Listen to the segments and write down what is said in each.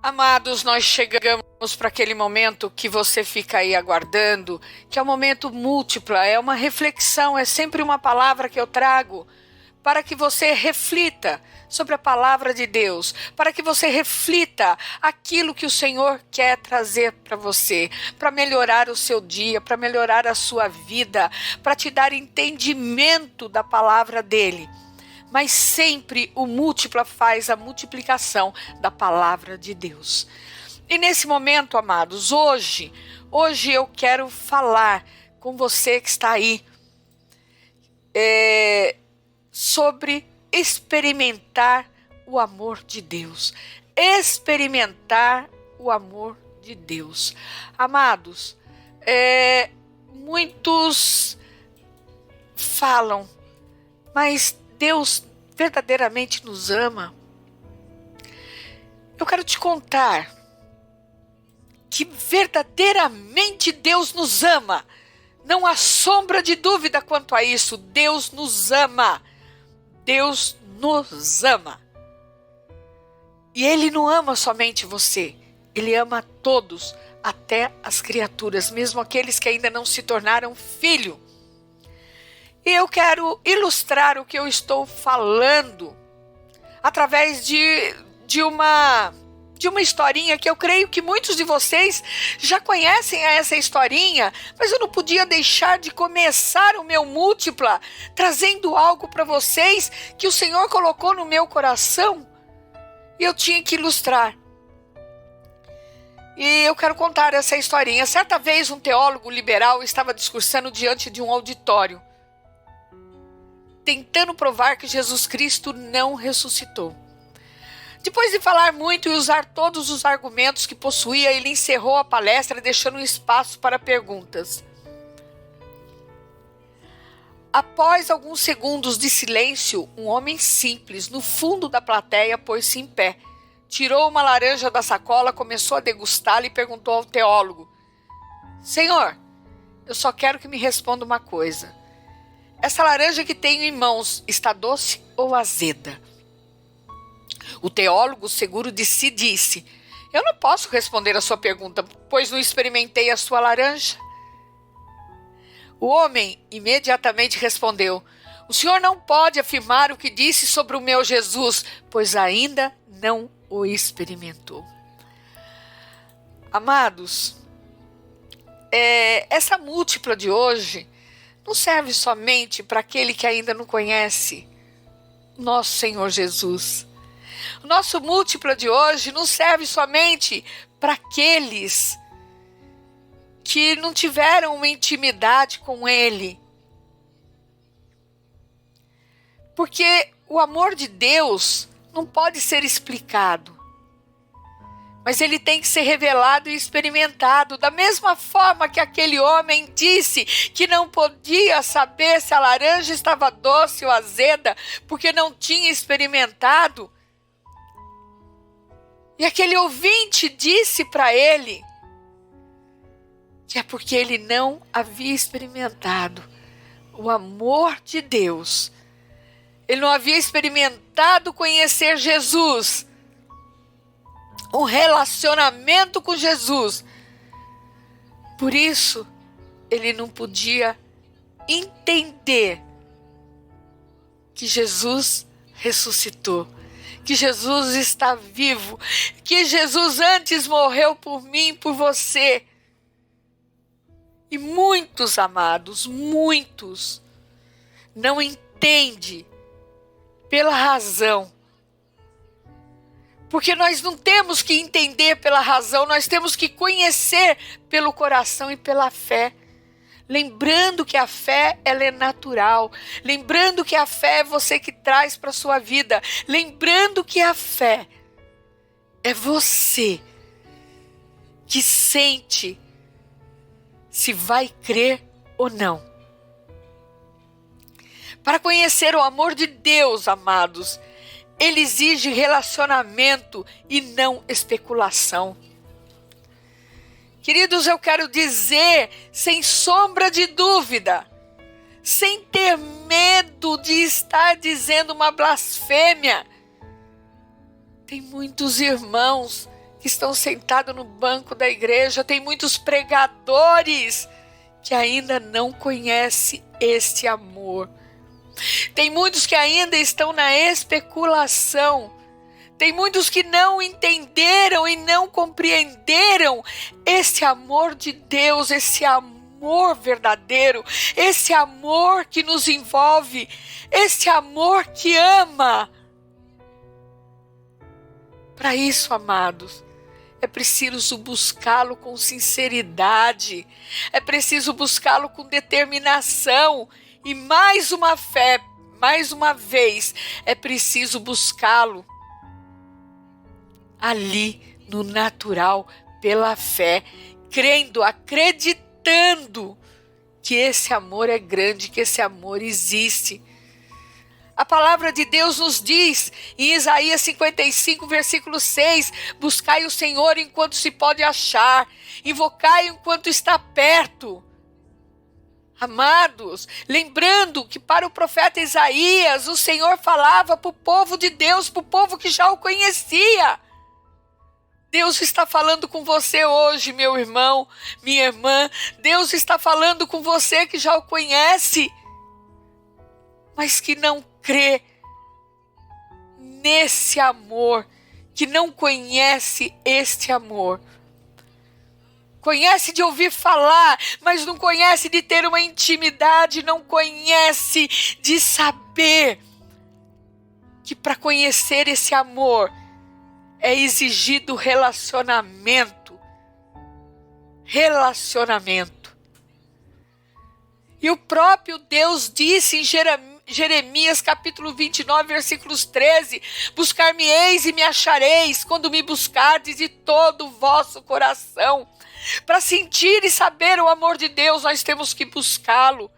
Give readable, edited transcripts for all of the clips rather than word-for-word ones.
Amados, nós chegamos para aquele momento que você fica aí aguardando, que é um momento múltipla, é uma reflexão, é sempre uma palavra que eu trago para que você reflita sobre a palavra de Deus, para que você reflita aquilo que o Senhor quer trazer para você, para melhorar o seu dia, para melhorar a sua vida, para te dar entendimento da palavra dele. Mas sempre o múltipla faz a multiplicação da palavra de Deus. E nesse momento, amados, hoje eu quero falar com você que está aí sobre experimentar o amor de Deus. Experimentar o amor de Deus. Amados, muitos falam, mas Deus verdadeiramente nos ama. Eu quero te contar que verdadeiramente Deus nos ama. Não há sombra de dúvida quanto a isso. Deus nos ama. Deus nos ama. E Ele não ama somente você. Ele ama a todos, até as criaturas, mesmo aqueles que ainda não se tornaram filho. E eu quero ilustrar o que eu estou falando através de uma historinha que eu creio que muitos de vocês já conhecem essa historinha, mas eu não podia deixar de começar o meu múltipla trazendo algo para vocês que o Senhor colocou no meu coração e eu tinha que ilustrar. E eu quero contar essa historinha. Certa vez um teólogo liberal estava discursando diante de um auditório, tentando provar que Jesus Cristo não ressuscitou. Depois de falar muito e usar todos os argumentos que possuía, ele encerrou a palestra, deixando um espaço para perguntas. Após alguns segundos de silêncio, um homem simples, no fundo da plateia, pôs-se em pé. Tirou uma laranja da sacola, começou a degustá-la e perguntou ao teólogo: Senhor, eu só quero que me responda uma coisa. Essa laranja que tenho em mãos está doce ou azeda? O teólogo, seguro de si, disse: Eu não posso responder a sua pergunta, pois não experimentei a sua laranja. O homem imediatamente respondeu: O senhor não pode afirmar o que disse sobre o meu Jesus, pois ainda não o experimentou. Amados, essa múltipla de hoje não serve somente para aquele que ainda não conhece nosso Senhor Jesus. O nosso múltipla de hoje não serve somente para aqueles que não tiveram uma intimidade com Ele. Porque o amor de Deus não pode ser explicado, mas ele tem que ser revelado e experimentado. Da mesma forma que aquele homem disse que não podia saber se a laranja estava doce ou azeda, porque não tinha experimentado. E aquele ouvinte disse para ele que é porque ele não havia experimentado o amor de Deus. Ele não havia experimentado conhecer Jesus, um relacionamento com Jesus. Por isso, ele não podia entender que Jesus ressuscitou, que Jesus está vivo, que Jesus antes morreu por mim e por você. E muitos, amados, muitos não entendem pela razão. Porque nós não temos que entender pela razão, nós temos que conhecer pelo coração e pela fé. Lembrando que a fé, ela é natural. Lembrando que a fé é você que traz para a sua vida. Lembrando que a fé é você que sente se vai crer ou não. Para conhecer o amor de Deus, amados, ele exige relacionamento e não especulação. Queridos, eu quero dizer, sem sombra de dúvida, sem ter medo de estar dizendo uma blasfêmia, tem muitos irmãos que estão sentados no banco da igreja, tem muitos pregadores que ainda não conhecem este amor. Tem muitos que ainda estão na especulação. Tem muitos que não entenderam e não compreenderam esse amor de Deus, esse amor verdadeiro, esse amor que nos envolve, esse amor que ama. Para isso, amados, é preciso buscá-lo com sinceridade, é preciso buscá-lo com determinação e mais uma vez, é preciso buscá-lo ali no natural, pela fé, crendo, acreditando que esse amor é grande, que esse amor existe. A palavra de Deus nos diz, em Isaías 55, versículo 6, buscai o Senhor enquanto se pode achar, invocai enquanto está perto. Amados, lembrando que para o profeta Isaías, o Senhor falava para o povo de Deus, para o povo que já o conhecia. Deus está falando com você hoje, meu irmão, minha irmã. Deus está falando com você que já o conhece, mas que não crê nesse amor, que não conhece este amor. Conhece de ouvir falar, mas não conhece de ter uma intimidade, não conhece de saber que para conhecer esse amor é exigido relacionamento. Relacionamento. E o próprio Deus disse em Jeremias capítulo 29, versículos 13, buscar-me-eis e me achareis, quando me buscardes de todo o vosso coração. Para sentir e saber o amor de Deus, nós temos que buscá-lo.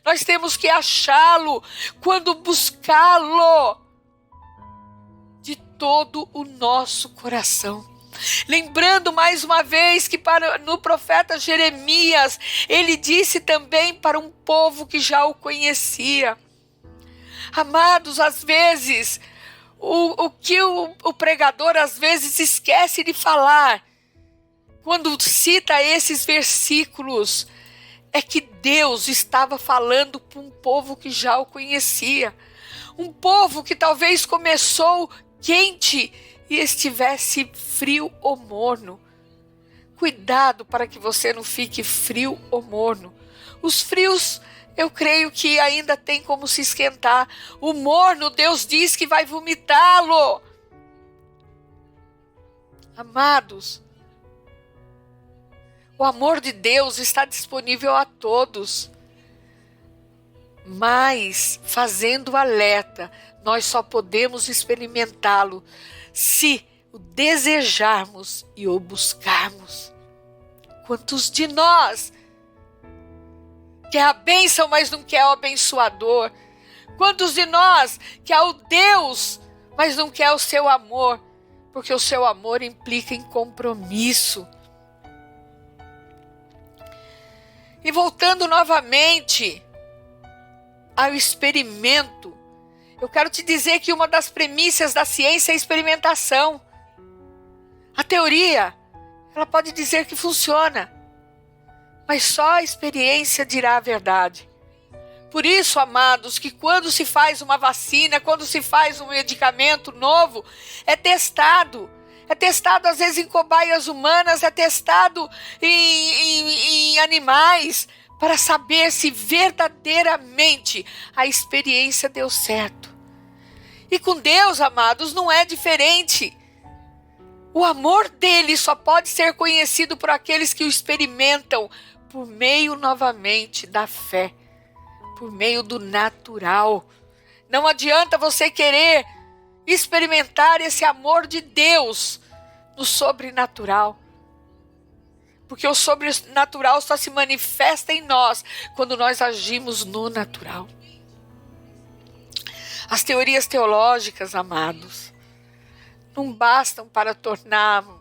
Nós temos que achá-lo. Quando buscá-lo de todo o nosso coração. Lembrando mais uma vez que no profeta Jeremias, ele disse também para um povo que já o conhecia. Amados, às vezes, o que o pregador às vezes esquece de falar, quando cita esses versículos, é que Deus estava falando para um povo que já o conhecia. Um povo que talvez começou quente e estivesse frio ou morno. Cuidado para que você não fique frio ou morno. Os frios, eu creio que ainda tem como se esquentar. O morno, Deus diz que vai vomitá-lo. Amados, o amor de Deus está disponível a todos. Mas, fazendo alerta, nós só podemos experimentá-lo se o desejarmos e o buscarmos. Quantos de nós quer a bênção, mas não quer o abençoador? Quantos de nós quer o Deus, mas não quer o seu amor? Porque o seu amor implica em compromisso. E voltando novamente ao experimento, eu quero te dizer que uma das premissas da ciência é a experimentação. A teoria, ela pode dizer que funciona, mas só a experiência dirá a verdade. Por isso, amados, que quando se faz uma vacina, quando se faz um medicamento novo, é testado. É testado às vezes em cobaias humanas, é testado em animais, para saber se verdadeiramente a experiência deu certo. E com Deus, amados, não é diferente. O amor dele só pode ser conhecido por aqueles que o experimentam por meio novamente da fé, por meio do natural. Não adianta você querer experimentar esse amor de Deus no sobrenatural. Porque o sobrenatural só se manifesta em nós quando nós agimos no natural. As teorias teológicas, amados, não bastam para tornarmos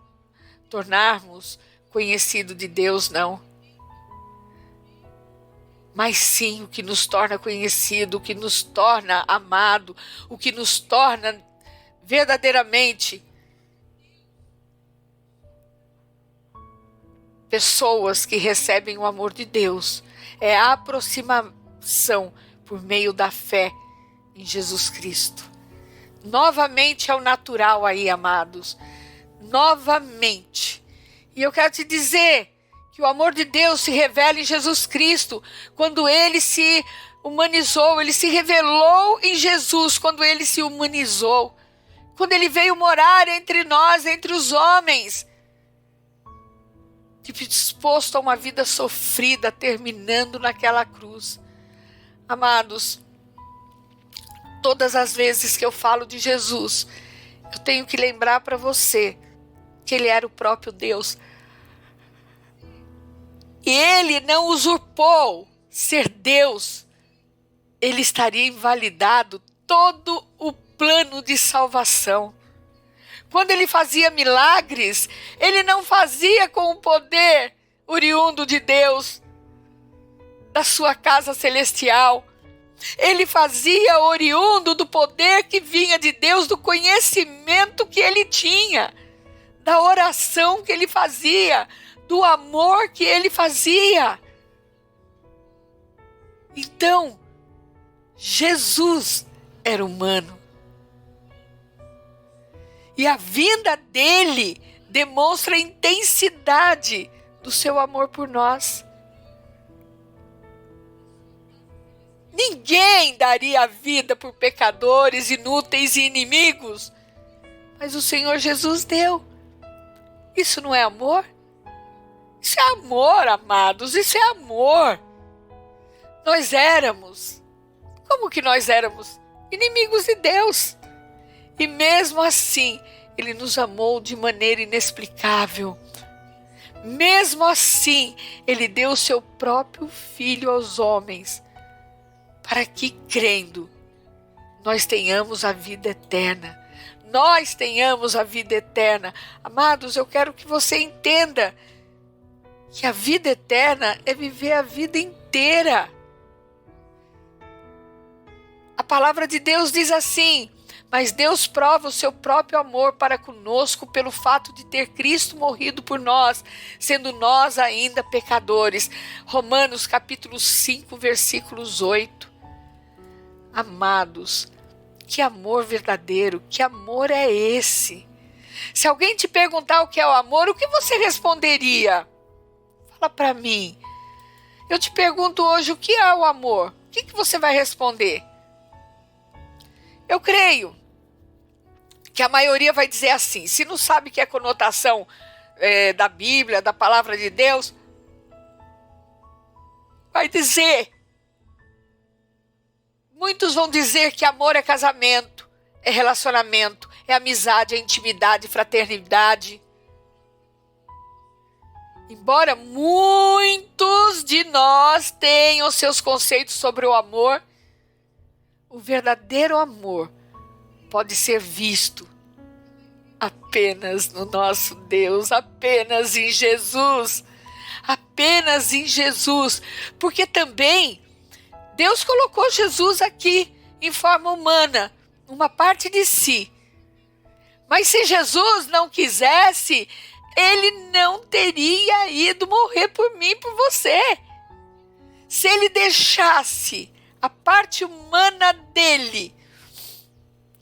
conhecido de Deus, não. Mas sim o que nos torna conhecido, o que nos torna amado, o que nos torna verdadeiramente pessoas que recebem o amor de Deus. É a aproximação por meio da fé em Jesus Cristo. Novamente é o natural aí, amados. Novamente. E eu quero te dizer que o amor de Deus se revela em Jesus Cristo, quando ele se humanizou, ele se revelou em Jesus, quando ele se humanizou, quando ele veio morar entre nós, entre os homens, disposto a uma vida sofrida, terminando naquela cruz. Amados, todas as vezes que eu falo de Jesus, eu tenho que lembrar para você que ele era o próprio Deus. E ele não usurpou ser Deus. Ele estaria invalidado todo o plano de salvação. Quando ele fazia milagres, ele não fazia com o poder oriundo de Deus, da sua casa celestial. Ele fazia oriundo do poder que vinha de Deus, do conhecimento que ele tinha, da oração que ele fazia, do amor que ele fazia. Então, Jesus era humano. E a vinda dele demonstra a intensidade do seu amor por nós. Ninguém daria a vida por pecadores, inúteis e inimigos. Mas o Senhor Jesus deu. Isso não é amor? Isso é amor, amados. Isso é amor. Nós éramos. Como que nós éramos? Inimigos de Deus. E mesmo assim, ele nos amou de maneira inexplicável. Mesmo assim, ele deu o seu próprio Filho aos homens, para que, crendo, nós tenhamos a vida eterna. Nós tenhamos a vida eterna. Amados, eu quero que você entenda que a vida eterna é viver a vida inteira. A palavra de Deus diz assim: mas Deus prova o seu próprio amor para conosco pelo fato de ter Cristo morrido por nós, sendo nós ainda pecadores. Romanos capítulo 5, versículos 8. Amados, que amor verdadeiro, que amor é esse? Se alguém te perguntar o que é o amor, o que você responderia? Fala para mim. Eu te pergunto hoje, o que é o amor? O que você vai responder? Eu creio que a maioria vai dizer assim, se não sabe que é conotação da Bíblia, da palavra de Deus, vai dizer. Muitos vão dizer que amor é casamento, é relacionamento, é amizade, é intimidade, fraternidade. Embora muitos de nós tenham seus conceitos sobre o amor, o verdadeiro amor pode ser visto apenas no nosso Deus, apenas em Jesus. Apenas em Jesus. Porque também Deus colocou Jesus aqui em forma humana, uma parte de si. Mas se Jesus não quisesse, ele não teria ido morrer por mim e por você. Se ele deixasse a parte humana dele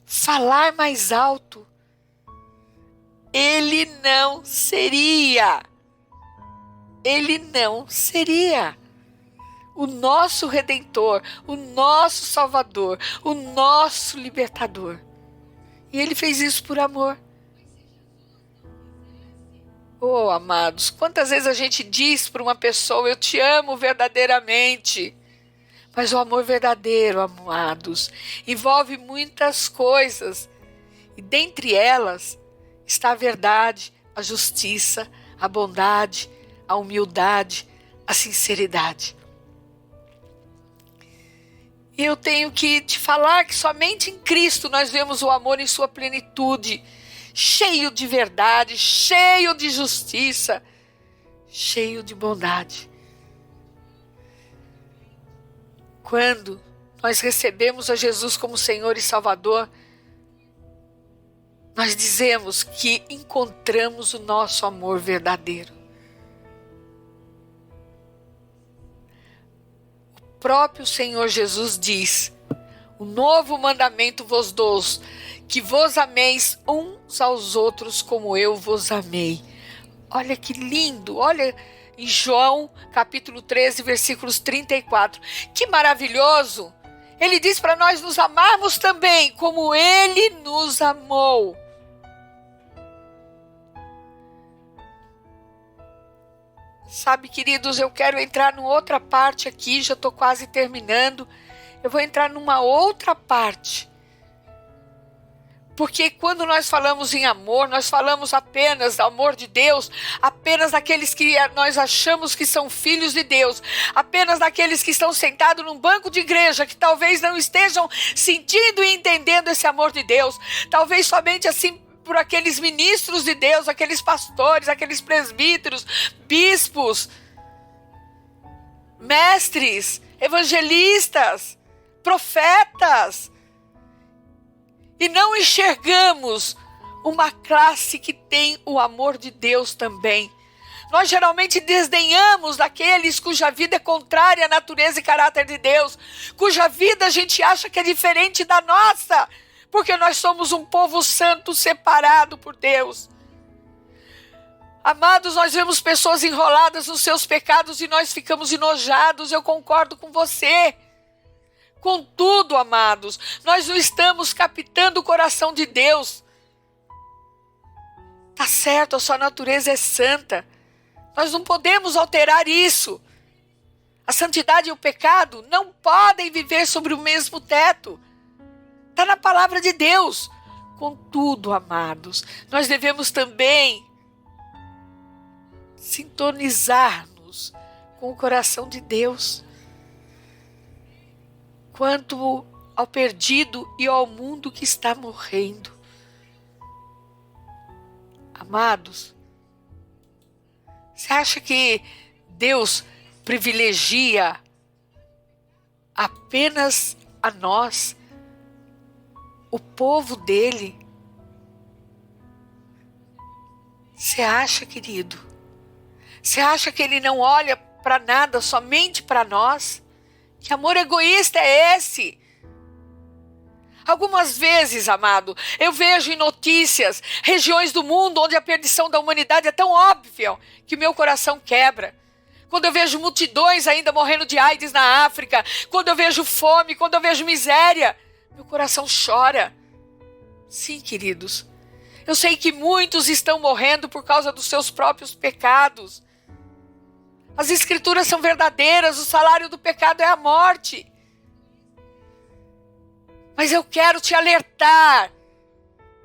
falar mais alto, ele não seria o nosso Redentor, o nosso Salvador, o nosso Libertador. E ele fez isso por amor. Oh, amados, quantas vezes a gente diz para uma pessoa, eu te amo verdadeiramente. Mas o amor verdadeiro, amados, envolve muitas coisas. E dentre elas está a verdade, a justiça, a bondade, a humildade, a sinceridade. E eu tenho que te falar que somente em Cristo nós vemos o amor em sua plenitude, cheio de verdade, cheio de justiça, cheio de bondade. Quando nós recebemos a Jesus como Senhor e Salvador, nós dizemos que encontramos o nosso amor verdadeiro. próprio Senhor Jesus diz: "O novo mandamento vos dou, que vos ameis uns aos outros como eu vos amei." Olha que lindo, olha em João capítulo 13, versículos 34. Que maravilhoso! Ele diz para nós nos amarmos também como Ele nos amou. Sabe, queridos, eu quero entrar numa outra parte aqui, já estou quase terminando. Eu vou entrar numa outra parte. Porque quando nós falamos em amor, nós falamos apenas do amor de Deus, apenas daqueles que nós achamos que são filhos de Deus, apenas daqueles que estão sentados num banco de igreja, que talvez não estejam sentindo e entendendo esse amor de Deus, talvez somente assim por aqueles ministros de Deus, aqueles pastores, aqueles presbíteros, bispos, mestres, evangelistas, profetas. E não enxergamos uma classe que tem o amor de Deus também. Nós geralmente desdenhamos daqueles cuja vida é contrária à natureza e caráter de Deus, cuja vida a gente acha que é diferente da nossa, porque nós somos um povo santo separado por Deus. Amados, nós vemos pessoas enroladas nos seus pecados e nós ficamos enojados. Eu concordo com você. Contudo, amados, nós não estamos captando o coração de Deus. Tá certo, a sua natureza é santa. Nós não podemos alterar isso. A santidade e o pecado não podem viver sobre o mesmo teto. Está na palavra de Deus. Contudo, amados, nós devemos também sintonizar-nos com o coração de Deus. Quanto ao perdido e ao mundo que está morrendo. Amados, você acha que Deus privilegia apenas a nós, o povo dele? Você acha, querido? Você acha que ele não olha para nada, somente para nós? Que amor egoísta é esse? Algumas vezes, amado, eu vejo em notícias regiões do mundo onde a perdição da humanidade é tão óbvia que meu coração quebra. Quando eu vejo multidões ainda morrendo de AIDS na África, quando eu vejo fome, quando eu vejo miséria, meu coração chora. Sim, queridos, eu sei que muitos estão morrendo por causa dos seus próprios pecados. As escrituras são verdadeiras, o salário do pecado é a morte. Mas eu quero te alertar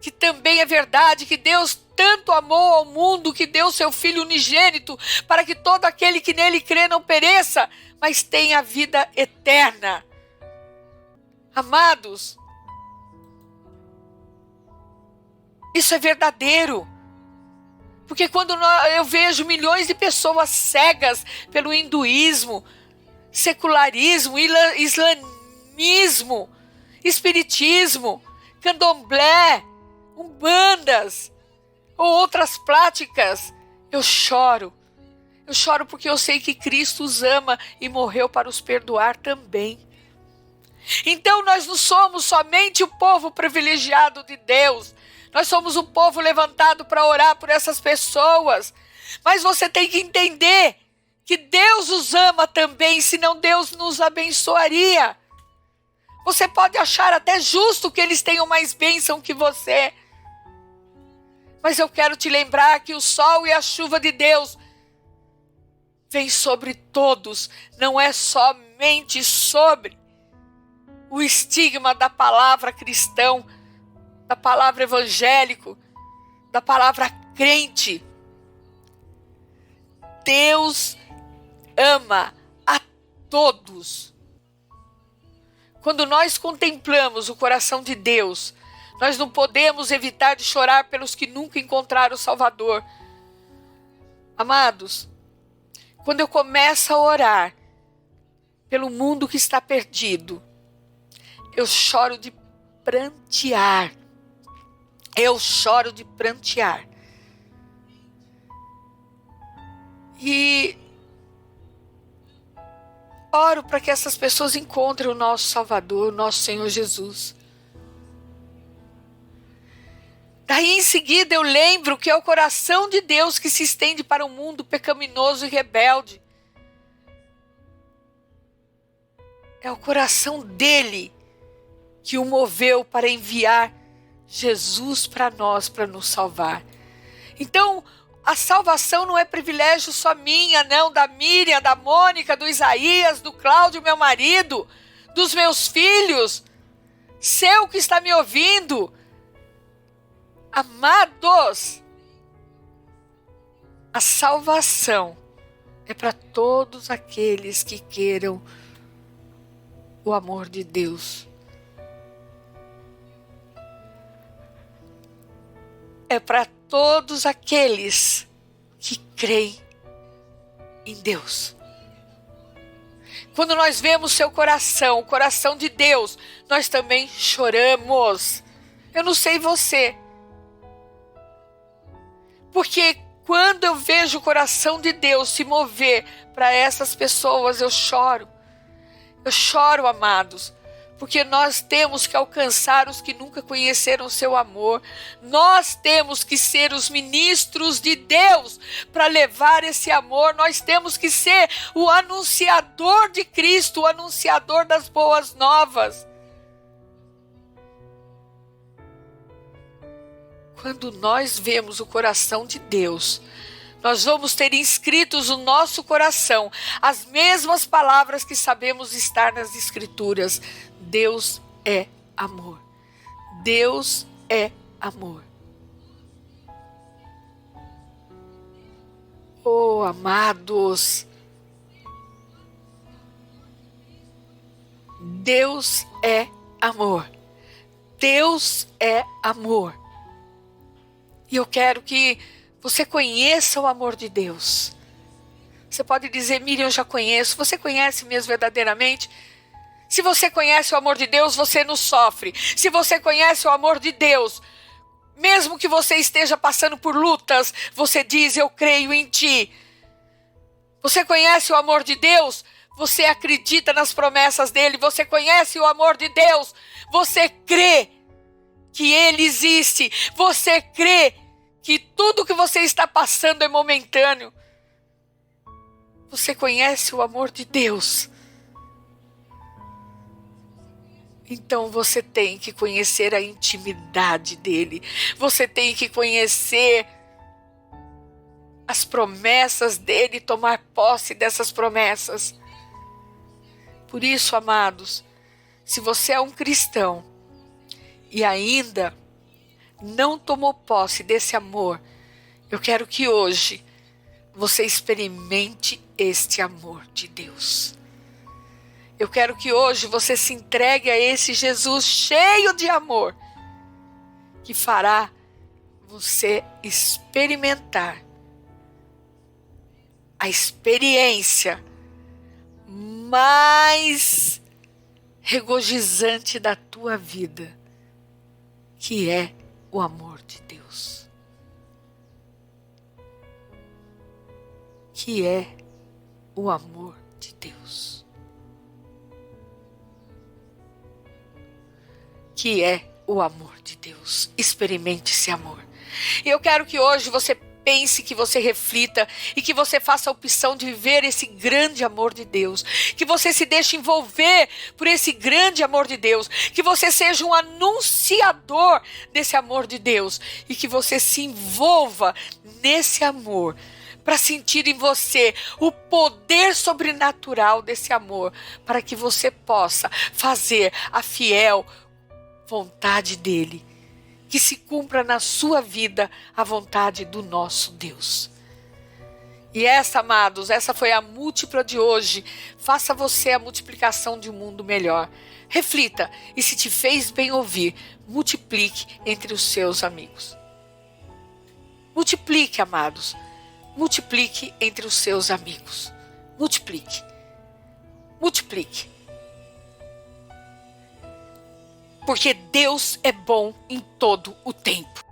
que também é verdade que Deus tanto amou ao mundo que deu seu Filho unigênito para que todo aquele que nele crê não pereça, mas tenha a vida eterna. Amados, isso é verdadeiro. Porque quando eu vejo milhões de pessoas cegas pelo hinduísmo, secularismo, islamismo, espiritismo, candomblé, umbandas ou outras práticas, eu choro. Eu choro porque eu sei que Cristo os ama e morreu para os perdoar também. Então nós não somos somente o povo privilegiado de Deus. Nós somos um povo levantado para orar por essas pessoas. Mas você tem que entender que Deus os ama também, senão Deus nos abençoaria. Você pode achar até justo que eles tenham mais bênção que você. Mas eu quero te lembrar que o sol e a chuva de Deus vem sobre todos, não é somente sobre o estigma da palavra cristão, da palavra evangélico, da palavra crente. Deus ama a todos. Quando nós contemplamos o coração de Deus, nós não podemos evitar de chorar pelos que nunca encontraram o Salvador. Amados, quando eu começo a orar pelo mundo que está perdido, eu choro de prantear. Eu choro de prantear. E Oro para que essas pessoas encontrem o nosso Salvador, o nosso Senhor Jesus. Daí em seguida eu lembro que é o coração de Deus que se estende para o mundo pecaminoso e rebelde. É o coração dele que o moveu para enviar Jesus para nós, para nos salvar. Então, a salvação não é privilégio só minha, não, da Miriam, da Mônica, do Isaías, do Cláudio, meu marido, dos meus filhos, seu que está me ouvindo. Amados, a salvação é para todos aqueles que queiram o amor de Deus. É para todos aqueles que creem em Deus. Quando nós vemos seu coração, o coração de Deus, nós também choramos. Eu não sei você, porque quando eu vejo o coração de Deus se mover para essas pessoas, eu choro. Eu choro, amados, porque nós temos que alcançar os que nunca conheceram o seu amor. Nós temos que ser os ministros de Deus para levar esse amor. Nós temos que ser o anunciador de Cristo, o anunciador das boas novas. Quando nós vemos o coração de Deus, nós vamos ter inscritos no nosso coração as mesmas palavras que sabemos estar nas Escrituras. Deus é amor. Deus é amor. Oh, amados, Deus é amor. Deus é amor. E eu quero que você conheça o amor de Deus. Você pode dizer, Miriam, eu já conheço. Você conhece mesmo verdadeiramente? Se você conhece o amor de Deus, você não sofre. Se você conhece o amor de Deus, mesmo que você esteja passando por lutas, você diz, eu creio em ti. Você conhece o amor de Deus? Você acredita nas promessas dele. Você conhece o amor de Deus? Você crê que ele existe. Você crê que tudo que você está passando é momentâneo. Você conhece o amor de Deus. Então você tem que conhecer a intimidade dele. Você tem que conhecer as promessas dele, tomar posse dessas promessas. Por isso, amados, se você é um cristão e ainda não tomou posse desse amor, eu quero que hoje você experimente este amor de Deus. Eu quero que hoje você se entregue a esse Jesus cheio de amor, que fará você experimentar a experiência mais regozijante da tua vida, que é o amor de Deus. Que é o amor de Deus. Que é o amor de Deus. Experimente esse amor. E eu quero que hoje você pense, que você reflita e que você faça a opção de viver esse grande amor de Deus. Que você se deixe envolver por esse grande amor de Deus. Que você seja um anunciador desse amor de Deus. E que você se envolva nesse amor para sentir em você o poder sobrenatural desse amor. Para que você possa fazer a fiel vontade dele. Que se cumpra na sua vida a vontade do nosso Deus. E essa, amados, essa foi a múltipla de hoje. Faça você a multiplicação de um mundo melhor. Reflita e, se te fez bem ouvir, multiplique entre os seus amigos. Multiplique, amados. Multiplique entre os seus amigos. Multiplique. Multiplique. Porque Deus é bom em todo o tempo.